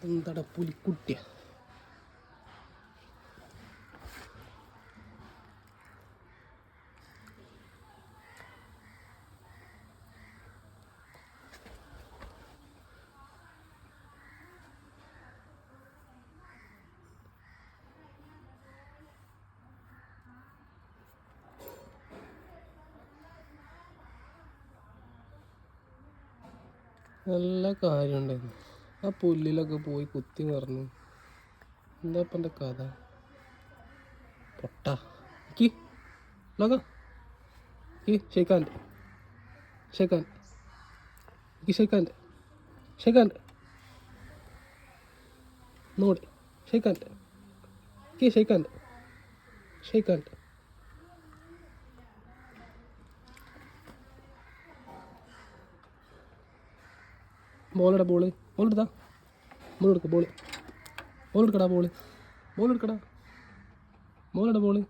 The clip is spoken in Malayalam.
എന്താടാ പുലിക്കുട്ടിയ നല്ല കാര്യമുണ്ടായിരുന്നു. ആ പുല്ലിലൊക്കെ പോയി കുത്തി മറിഞ്ഞു. എന്താ ഇപ്പം എൻ്റെ കഥ? പൊട്ടാ നോക്കാം ഷെയ്ക്കാൻ്റെ ನೋಡಿ ഷെയ്ക്കാൻ്റെ ബോളെടാ ബോളെടുത്താ ബോളെടുക്ക ബോളെടുക്കടാ ബോളെടാ ബോള്